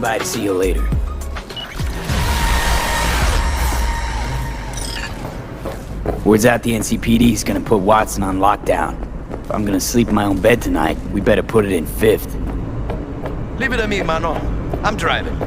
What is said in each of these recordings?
by to see you later. Word's out the NCPD is gonna put Watson on lockdown. If I'm gonna sleep in my own bed tonight, we better put it in 5th. Leave it to me, mano. I'm driving.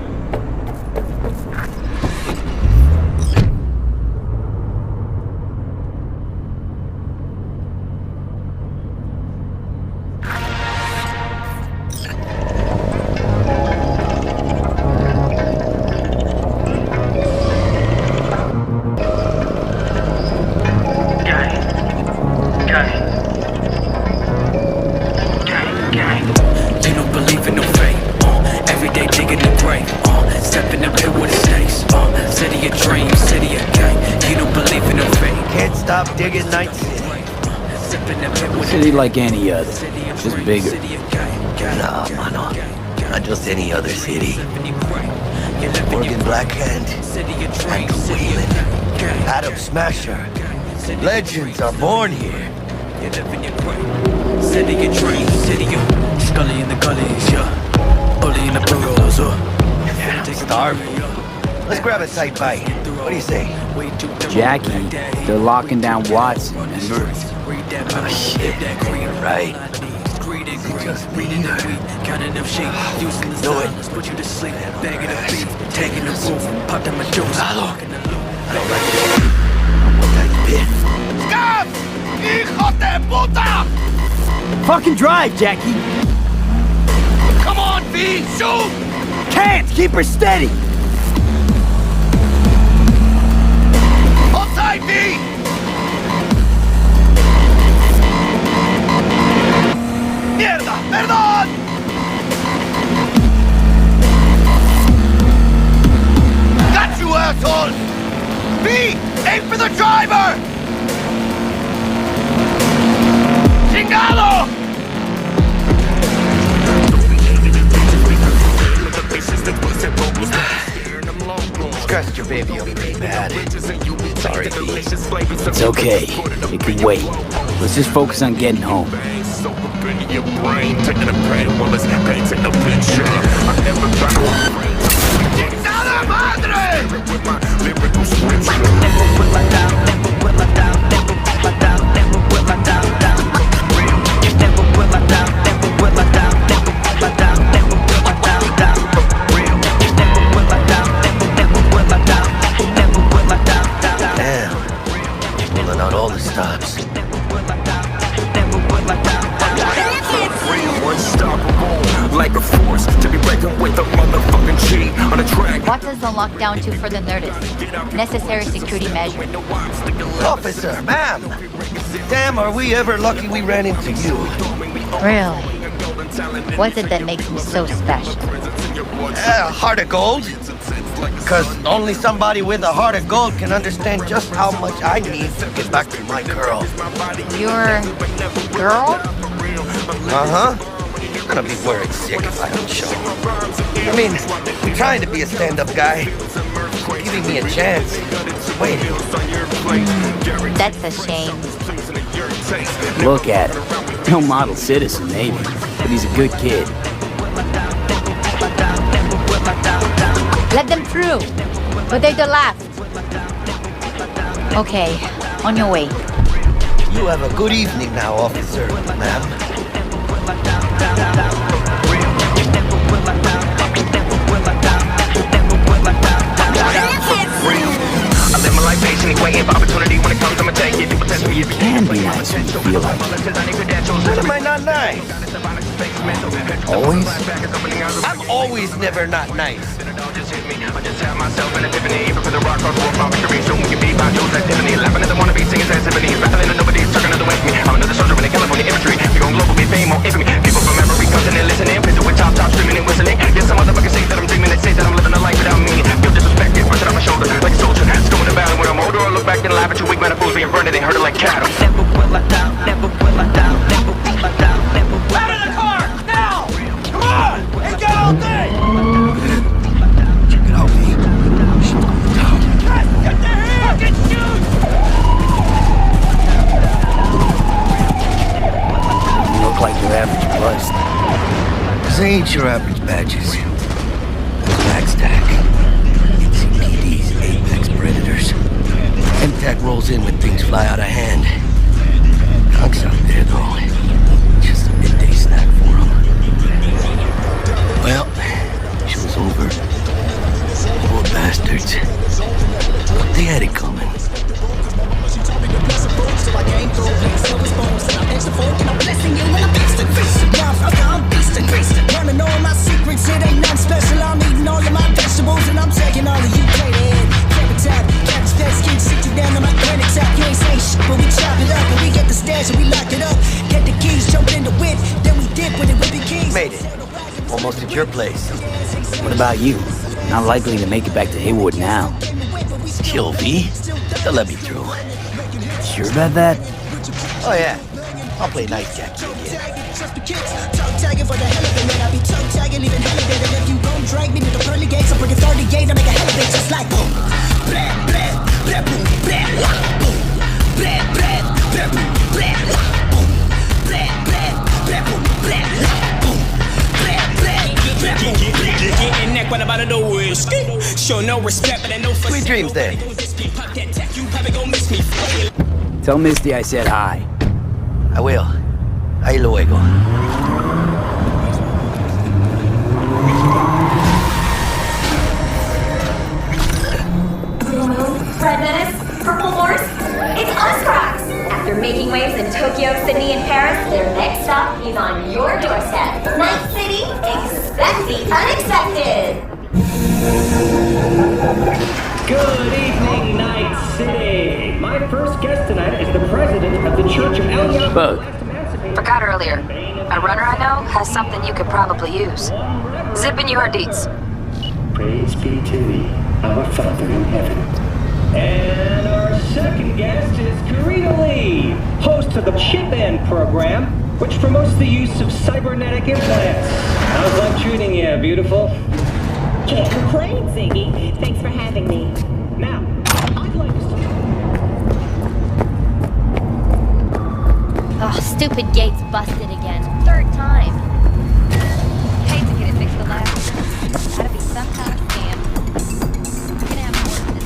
Digging Night City. City like any other, just bigger. Nah, mano. Not just any other city. Morgan Blackhand, Michael Whelan, Adam Smasher. Legends are born here. City of dreams, city of Scully in the gullies, yeah. Bully in the burrows, Yeah, I'm starving. Let's grab a tight bite. What do you say? Jackie, they're locking down Watson, remember? Oh shit, you're right. Is it just me or... Do it. I don't like it. What that bit? Stop! Hijo de puta! Fucking drive, Jackie! Come on, V! Shoot! Can't! Keep her steady! Hold tight, V! Mierda! Perdón! Got you, assholes! V! Aim for the driver! Chingado! Scratched your baby up pretty bad. Sorry, V. It's okay. It can wait. Let's just focus on getting home. ¡Chingada madre! Pulling out all the stops. Like a force to be reckoned with a motherfucking G on a track. Watson's on lockdown to further notice. Necessary security measure. Officer, ma'am! Damn, are we ever lucky we ran into you. Really? What's it that makes him so special? Heart of gold? Because only somebody with a heart of gold can understand just how much I need to get back to my girl. Your girl? Uh-huh. I'm gonna be worried sick if I don't show. I mean, I'm trying to be a stand-up guy. Giving me a chance. Wait. That's a shame. Look at him. No model citizen, maybe, but he's a good kid. Let them through. But they're the last. Okay, on your way. You have a good evening now, officer, ma'am. I live my life patiently waiting for opportunity when it comes, I'ma take it. So you can be nice when you feel like it. When am I not nice? Always? I'm always never not nice. I just have myself an epiphany. For the rock, my victory. Soon we can be by Joe's activity. Laughing at the wannabe singing sensibilities. Battling and nobody's talking another way from me. I'm another soldier in the California infantry. We gon' global, be fame, more infamy. People from every continent listening. Picture with top screaming and whistling. Yes, some motherfuckers say that I'm dreaming. They say that I'm living a life without meaning. Feel disrespected, brush it off my shoulder like a soldier. Still in the battle when I'm older. I look back and laugh at you weak metaphors being burned. They heard it like cattle. Never will I down, never will I down, never will I down, never will I down. Out of the car! Now! Come on! Ain't got all day! Check it out, V. Shit's going down. Yes, get the hell! Fucking shoot! You look like your average bust. This ain't your average badges. orders. MTAC rolls in when things fly out of hand. Punk's out there, though. Just a midday snack for him. Well, show's over. Poor bastards. They had it coming. Made it. Almost at your place. What about you? Not likely to make it back to Haywood now. Chill, V. They'll let me through. Sure about that? Oh, yeah. I'll play night jack again. Show no respect, but I know for Sweet dreams then. Tell Misty I said hi. I will. Ahí luego. 10 Purple Horse. It's us, Crocs. After making waves in Tokyo, Sydney, and Paris, their next stop is on your doorstep. Night City, expect the unexpected. Good evening, Night City. My first guest tonight is the president of the Church of El Bug. Forgot earlier. A runner I know has something you could probably use. Zipping your deets. Praise be to thee, our Father in heaven. And our second guest is Karina Lee, host of the Chip In program, which promotes the use of cybernetic implants. How's life treating you, beautiful? Can't complain, Ziggy. Thanks for having me. Now, I'd like to start. Oh, stupid gate's busted again. Third time. Hate to get it fixed the last time. Gotta be some kind of scam. I'm gonna have more of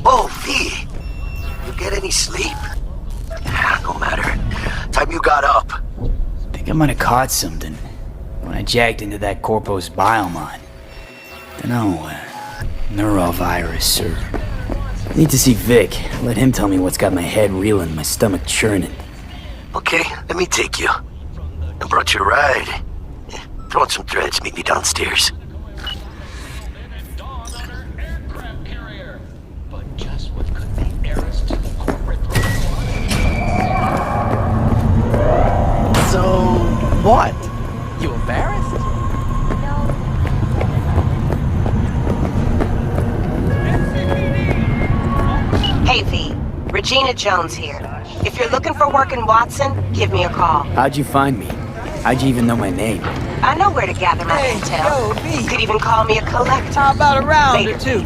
Oh, V. You get any sleep? No matter. Time you got up. Think I might have caught something when I jacked into that Corpus biomon. Dunno, neurovirus or... Need to see Vic. Let him tell me what's got my head reeling, my stomach churning. Okay, let me take you. I brought you a ride. Throw on some threads, meet me downstairs. So, what? You embarrassed? Hey, V. Regina Jones here. If you're looking for work in Watson, give me a call. How'd you find me? How'd you even know my name? I know where to gather my intel. Yo, V. You could even call me a collector. How about a round Later. or two?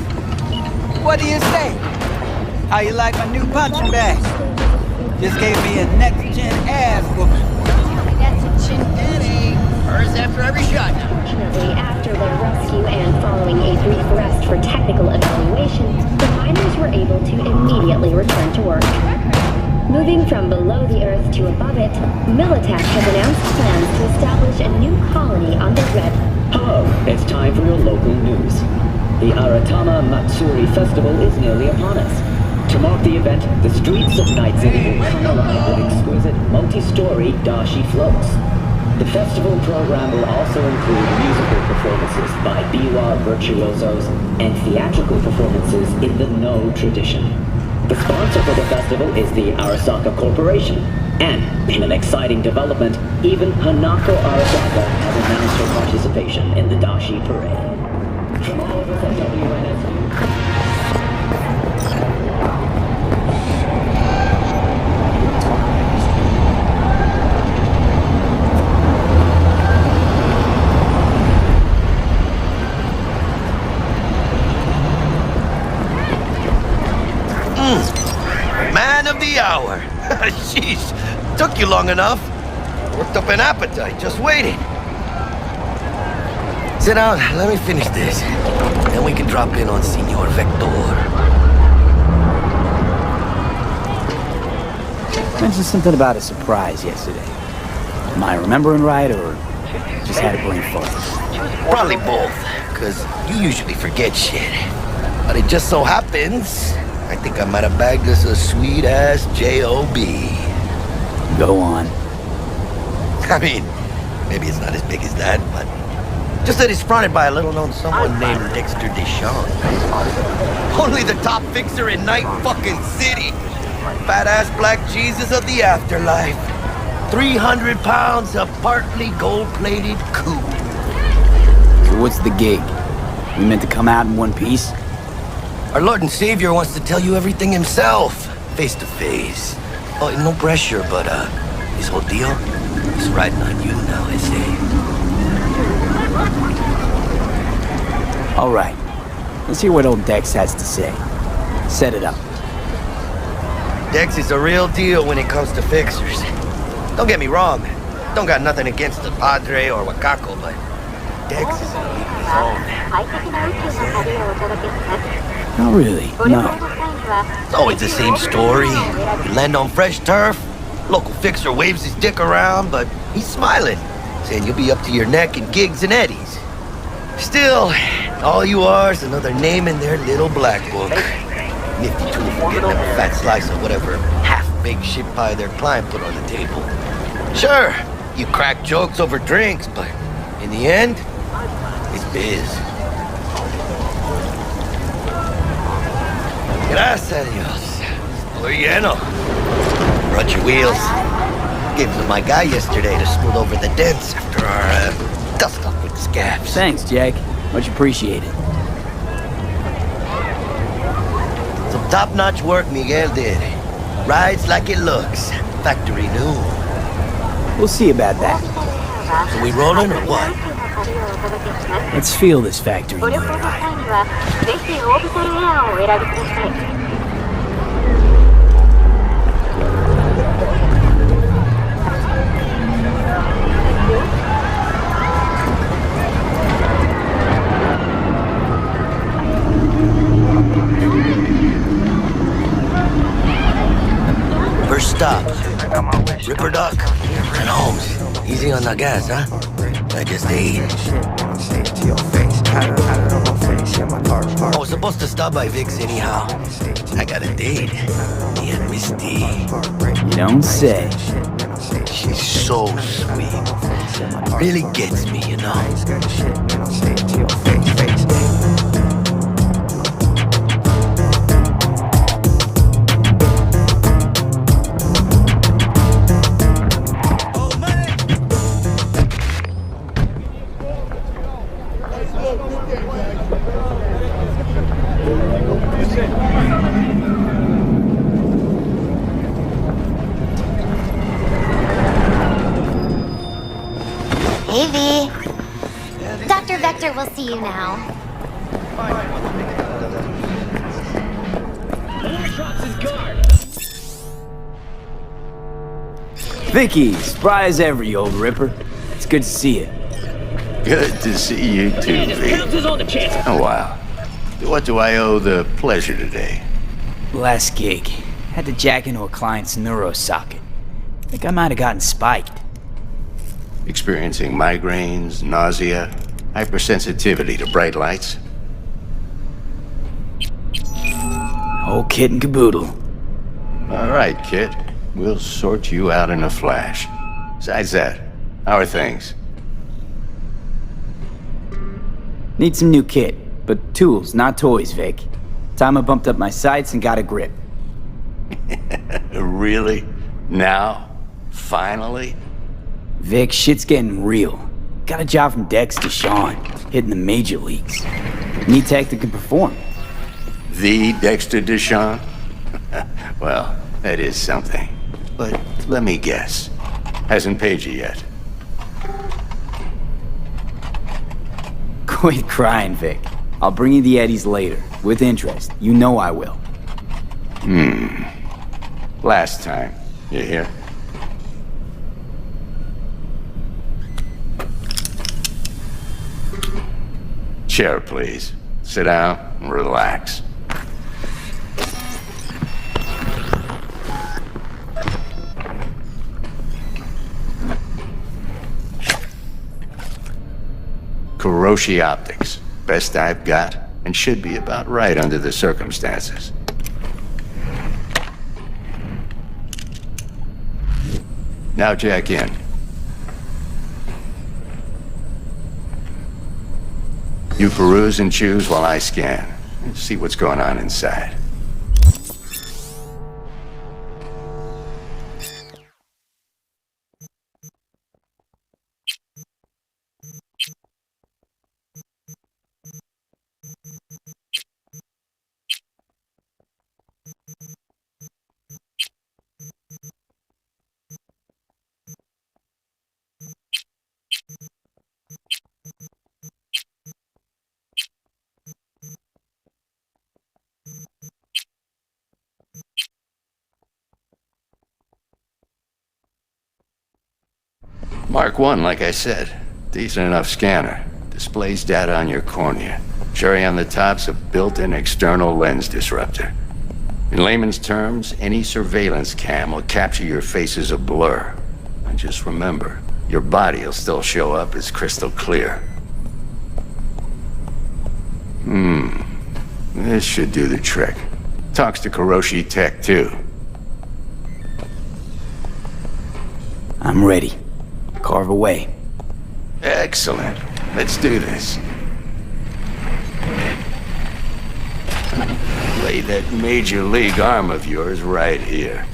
What do you say? How you like my new punching bag? Just gave me a next-gen ass whooping. That's a chin daddy. Hers after every shot now. Fortunately, after their rescue and following a brief rest for technical evaluation, the miners were able to immediately return to work. Moving from below the Earth to above it, Militech has announced plans to establish a new colony on the Red Hello, it's time for your local news. The Aratama Matsuri Festival is nearly upon us. To mark the event, the streets of Night City will come alive with exquisite multi-story dashi floats. The festival program will also include musical performances by biwa virtuosos and theatrical performances in the No tradition. The sponsor for the festival is the Arasaka Corporation, and in an exciting development, even Hanako Arasaka has announced her participation in the Dashi Parade. From all over the WNS. Man of the hour. Sheesh, took you long enough. Worked up an appetite just waiting. Sit down, let me finish this. Then we can drop in on Senor Vector. Mentioned something about a surprise yesterday. Am I remembering right, or just had a brain fart? Probably both, because you usually forget shit. But it just so happens, I think I might have bagged us a sweet-ass J.O.B. Go on. I mean, maybe it's not as big as that, but just that it's fronted by a little-known someone named Dexter Deschamps. Only the top fixer in Night fucking City. Fat-ass black Jesus of the afterlife. 300 pounds of partly gold-plated coup. So what's the gig? We meant to come out in one piece? Our Lord and Savior wants to tell you everything himself, face to face. Oh, no pressure, but his whole deal is riding on you now, I say. All right. Let's hear what old Dex has to say. Set it up. Dex is a real deal when it comes to fixers. Don't get me wrong. Don't got nothing against the Padre or Wakako, but Dex is in a league of his own. Not really, no. It's always the same story. You land on fresh turf, local fixer waves his dick around, but he's smiling, saying you'll be up to your neck in gigs and eddies. Still, all you are is another name in their little black book. Nifty tool for getting up a fat slice of whatever half-baked shit pie their client put on the table. Sure, you crack jokes over drinks, but in the end, it's biz. Gracias a Dios. Estoy lleno. Brought your wheels. Gave them to my guy yesterday to smooth over the dents after our dust-up with scabs. Thanks, Jack. Much appreciated. Some top-notch work Miguel did. Rides like it looks. Factory new. We'll see about that. So we rolling or what? Let's feel this factory new ride. First stop, Ripper Duck and Holmes. Easy on the gas, huh? I just ate. I was supposed to stop by Vic's anyhow. I got a date. Me and Misty. You don't say. She's so sweet. Really gets me, you know? Hey, V. Dr. Vector will see you now. Vicky, spry as ever, you old ripper. It's good to see you. Good to see you too, V. Oh, wow. What do I owe the pleasure today? Last gig. Had to jack into a client's neuro socket. Think I might have gotten spiked. Experiencing migraines, nausea. Hypersensitivity to bright lights? Whole kit and caboodle. All right, kid. We'll sort you out in a flash. Besides that, how are things? Need some new kit, but tools, not toys, Vic. Time I bumped up my sights and got a grip. Really? Now? Finally? Vic, shit's getting real. Got a job from Dex to Sean, hitting the major leagues. Need tech that can perform. The Dexter Deshawn? Well, that is something. But let me guess. Hasn't paid you yet. Quit crying, Vic. I'll bring you the eddies later, with interest. You know I will. Last time. You hear? Chair, please. Sit down and relax. Kuroshi Optics. Best I've got, and should be about right under the circumstances. Now jack in. You peruse and choose while I scan. See what's going on inside. Mark 1, like I said. Decent enough scanner. Displays data on your cornea. Cherry on the top's a built-in external lens disruptor. In layman's terms, any surveillance cam will capture your face as a blur. And just remember, your body will still show up as crystal clear. This should do the trick. Talks to Kuroshi Tech, too. I'm ready. Carve away. Excellent. Let's do this. Lay that major league arm of yours right here.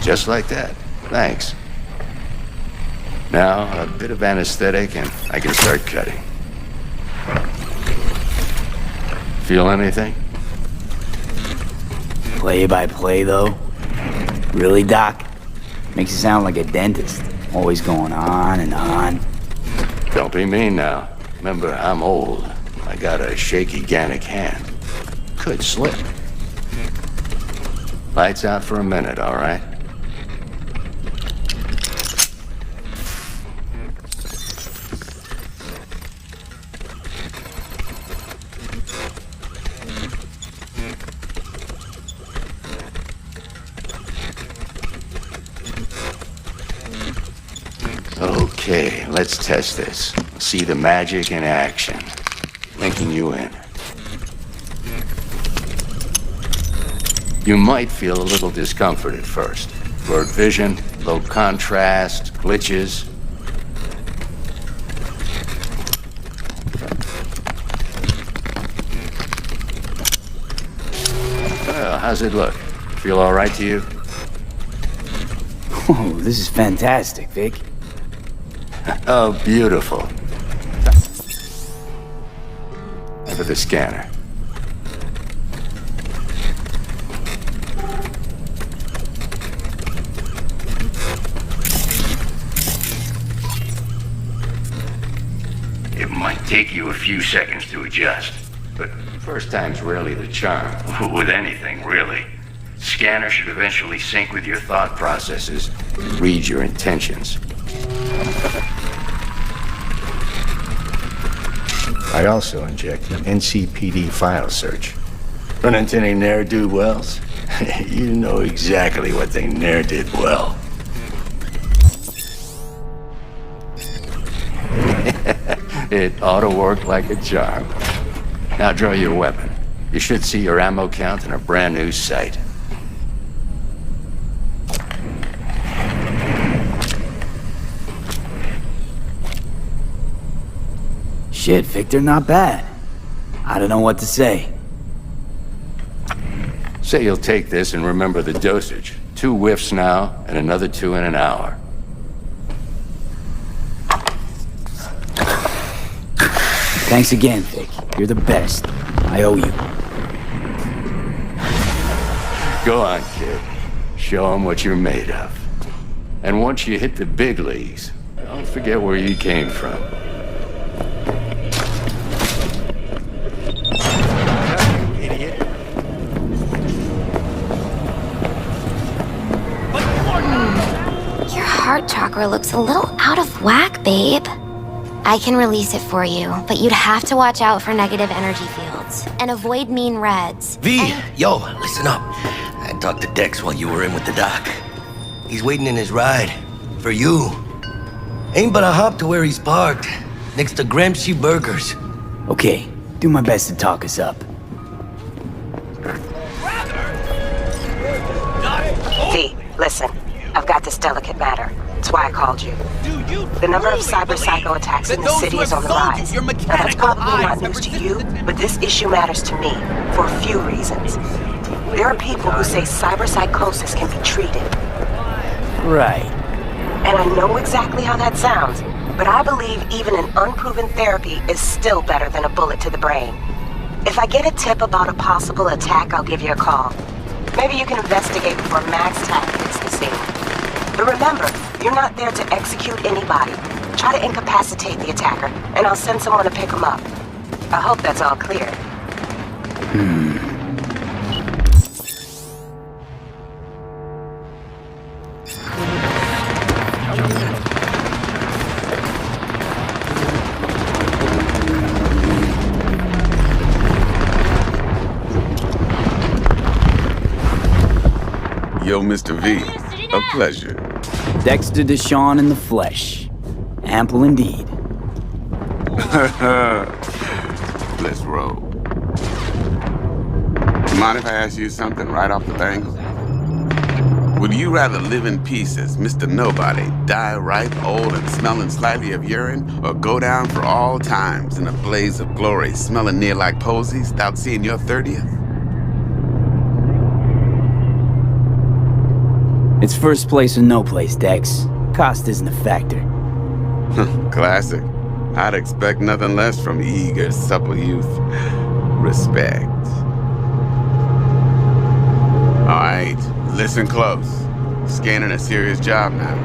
Just like that. Thanks. Now, a bit of anesthetic and I can start cutting. Feel anything? Play by play, though? Really, Doc? Makes you sound like a dentist. Always going on and on. Don't be mean now. Remember, I'm old. I got a shaky Gannic hand. Could slip. Lights out for a minute, all right? Okay, let's test this. See the magic in action. Linking you in. You might feel a little discomfort at first. Blurred vision, low contrast, glitches. Well, how's it look? Feel all right to you? Oh, this is fantastic, Vic. Oh, beautiful. For the scanner. It might take you a few seconds to adjust, but first time's rarely the charm. With anything, really. Scanner should eventually sync with your thought processes and read your intentions. I also inject an NCPD file search. Run into any ne'er-do-wells? You know exactly what they ne'er did well. It ought to work like a charm. Now draw your weapon. You should see your ammo count in a brand new sight. Shit, Victor, not bad. I don't know what to say. Say you'll take this and remember the dosage. 2 whiffs now, and another 2 in an hour. Thanks again, Vic. You're the best. I owe you. Go on, kid. Show 'em what you're made of. And once you hit the big leagues, don't forget where you came from. Your heart chakra looks a little out of whack, babe. I can release it for you, but you'd have to watch out for negative energy fields and avoid mean reds. V, yo, listen up. I talked to Dex while you were in with the doc. He's waiting in his ride. For you. Ain't but a hop to where he's parked. Next to Gramsci Burgers. Okay, do my best to talk us up. V, listen. I've got this delicate matter. That's why I called you. The number of cyber psycho attacks in the city is on the rise. Now that's probably not news to you, but this issue matters to me for a few reasons. There are people who say cyber psychosis can be treated. Right. And I know exactly how that sounds, but I believe even an unproven therapy is still better than a bullet to the brain. If I get a tip about a possible attack, I'll give you a call. Maybe you can investigate before Max Tack hits the scene. But remember, you're not there to execute anybody. Try to incapacitate the attacker, and I'll send someone to pick him up. I hope that's all clear. Yo, Mr. V, a pleasure. Dexter Deshawn in the flesh. Ample indeed. Let's roll. Mind if I ask you something right off the bangle? Would you rather live in peace as Mr. Nobody, die ripe, old, and smelling slightly of urine, or go down for all times in a blaze of glory, smelling near like posies, without seeing your 30th? It's first place or no place, Dex. Cost isn't a factor. Classic. I'd expect nothing less from eager, supple youth. Respect. Alright, listen close. Scanning a serious job now.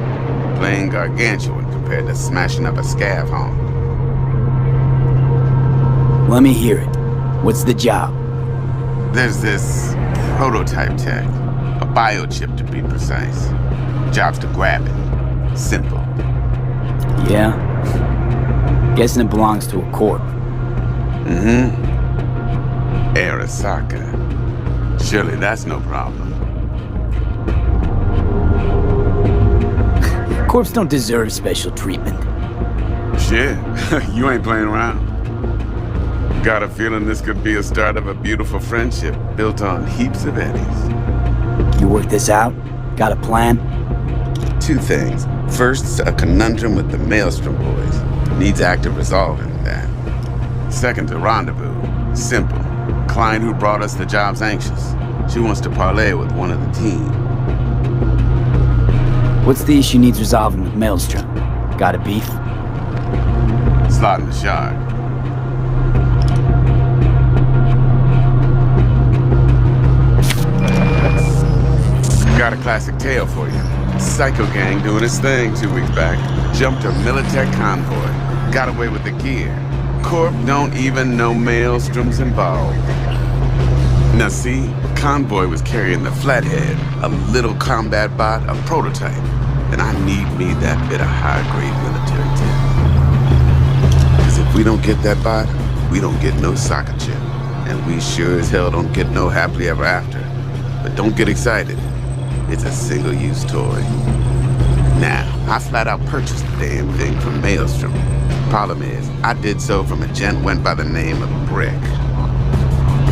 Playing gargantuan compared to smashing up a scav home. Let me hear it. What's the job? There's this prototype tech. A biochip, to be precise. Job's to grab it. Simple. Yeah? Guessing it belongs to a corp. Mm-hmm. Arasaka. Surely that's no problem. Corps don't deserve special treatment. Shit, you ain't playing around. Got a feeling this could be a start of a beautiful friendship built on heaps of eddies. You work this out? Got a plan? 2 things. First, a conundrum with the Maelstrom boys. Needs active resolving that. Second, a rendezvous. Simple. Client who brought us the job's anxious. She wants to parlay with one of the team. What's the issue needs resolving with Maelstrom? Got a beef? Slot in the shard. Got a classic tale for you. Psycho gang doing its thing 2 weeks back. Jumped a Militech convoy. Got away with the gear. Corp don't even know Maelstrom's involved. Now see, convoy was carrying the Flathead, a little combat bot, a prototype. And I need me that bit of high-grade military tech. Because if we don't get that bot, we don't get no soccer chip. And we sure as hell don't get no happily ever after. But don't get excited. It's a single-use toy. Now, I flat out purchased the damn thing from Maelstrom. Problem is, I did so from a gent went by the name of Brick.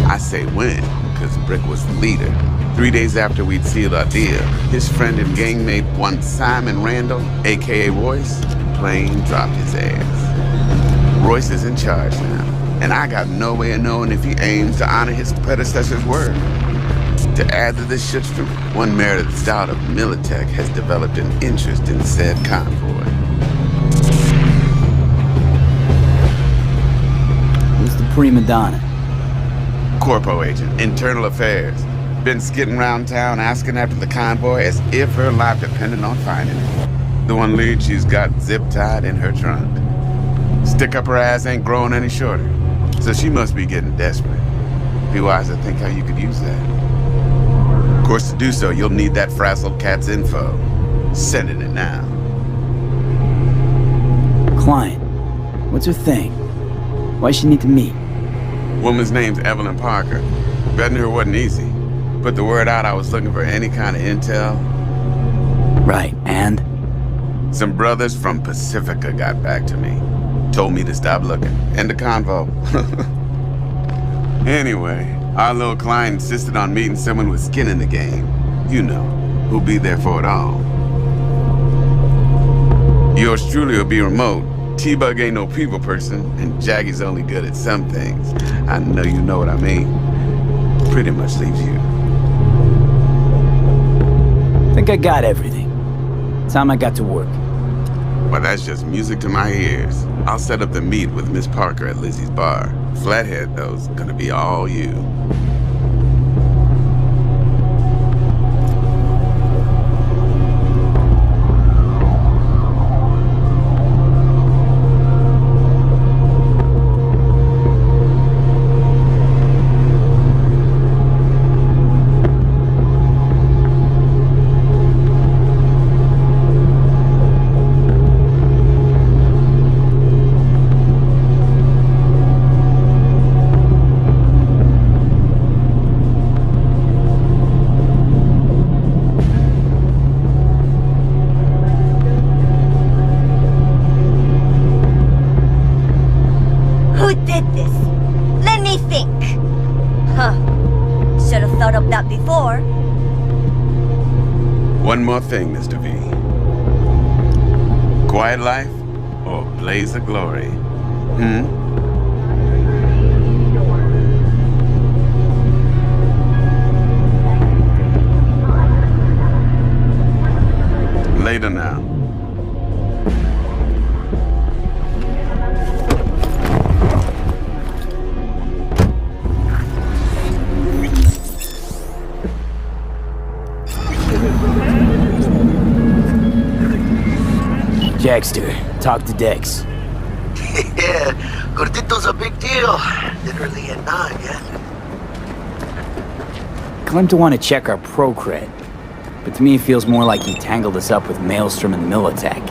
I say when, because Brick was the leader. 3 days after we'd sealed our deal, his friend and gangmate, one Simon Randall, aka Royce, plain dropped his ass. Royce is in charge now, and I got no way of knowing if he aims to honor his predecessor's word. To add to this shitstorm, one merited out of Militech has developed an interest in said convoy. Who's the prima donna? Corpo agent, internal affairs. Been skidding around town asking after the convoy as if her life depended on finding it. The one lead she's got zip-tied in her trunk. Stick up her ass ain't growing any shorter, so she must be getting desperate. Be wise to think how you could use that. Of course, to do so, you'll need that frazzled cat's info. Sending it now. Client. What's her thing? Why she need to meet? Woman's name's Evelyn Parker. Betting her wasn't easy. Put the word out I was looking for any kind of intel. Right, and? Some brothers from Pacifica got back to me. Told me to stop looking. End the convo. Anyway, our little client insisted on meeting someone with skin in the game. You know, who'll be there for it all. Yours truly will be remote. T-Bug ain't no people person, and Jaggy's only good at some things. I know you know what I mean. Pretty much leaves you. Think I got everything. Time I got to work. Well, that's just music to my ears. I'll set up the meet with Miss Parker at Lizzie's bar. Flathead, though's gonna be all you. One more thing, Mr. V. Quiet life or blaze of glory? Later now. Jackster, talk to Dex. Yeah, Gordito's a big deal. Literally at 9, yeah? Claimed to want to check our pro cred, but to me it feels more like he tangled us up with Maelstrom and Militech.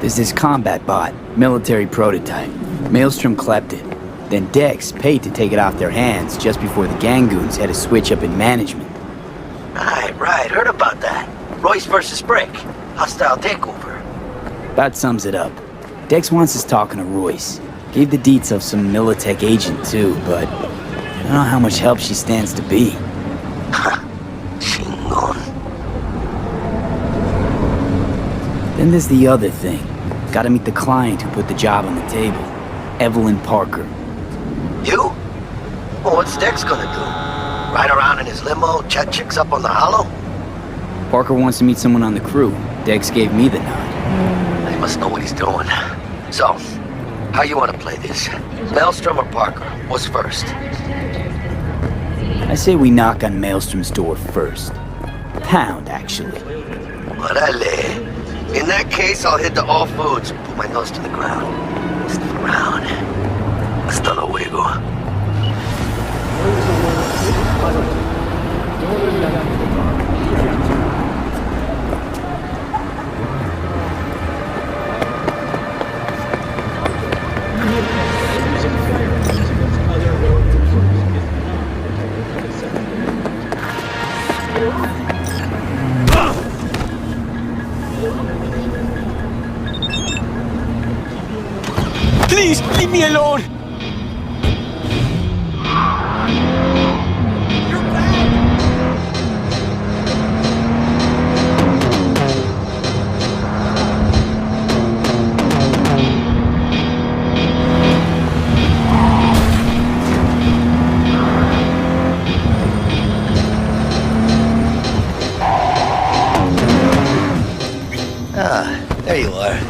There's this combat bot, military prototype. Maelstrom clept it. Then Dex paid to take it off their hands just before the Gangoons had a switch up in management. Right, heard about that. Royce versus Brick. Hostile takeover. About sums it up. Dex wants us talking to Royce. Gave the deets of some Militech agent too, but I don't know how much help she stands to be. Chingon. Then there's the other thing. Gotta meet the client who put the job on the table. Evelyn Parker. You? Well, what's Dex gonna do? Ride around in his limo, chat chicks up on the hollow? Parker wants to meet someone on the crew. Dex gave me the nod. He must know what he's doing. So, how you want to play this? Maelstrom or Parker? What's first? I say we knock on Maelstrom's door first. Pound, actually. Orale. In that case, I'll hit the all foods and put my nose to the ground. Stick around. Hasta luego. me alone! There you are.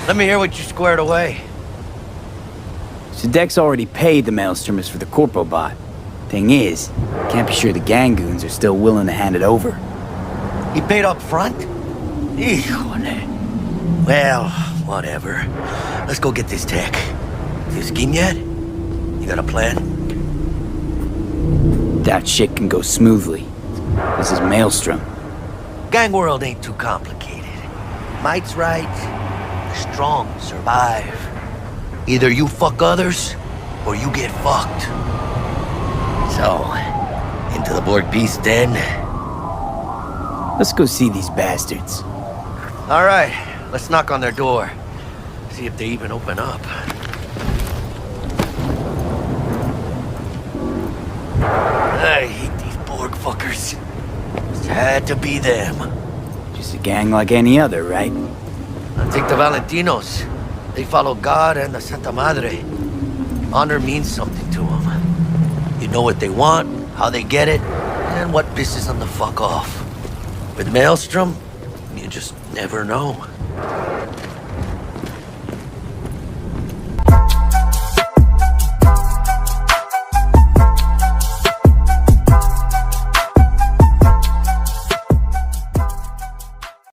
Let me hear what you squared away. So Dex already paid the maelstromers for the Corpo bot. Thing is, can't be sure the Gangoons are still willing to hand it over. He paid up front? Híjole. Well, whatever. Let's go get this tech. You scheme yet? You got a plan? That shit can go smoothly. This is Maelstrom. Gang world ain't too complicated. Might's right. The strong survive. Either you fuck others, or you get fucked. So, into the Borg Beast Den? Let's go see these bastards. All right, let's knock on their door. See if they even open up. I hate these Borg fuckers. It had to be them. Just a gang like any other, right? Now take the Valentinos. They follow God and the Santa Madre. Honor means something to them. You know what they want, how they get it, and what pisses them the fuck off. With Maelstrom, you just never know.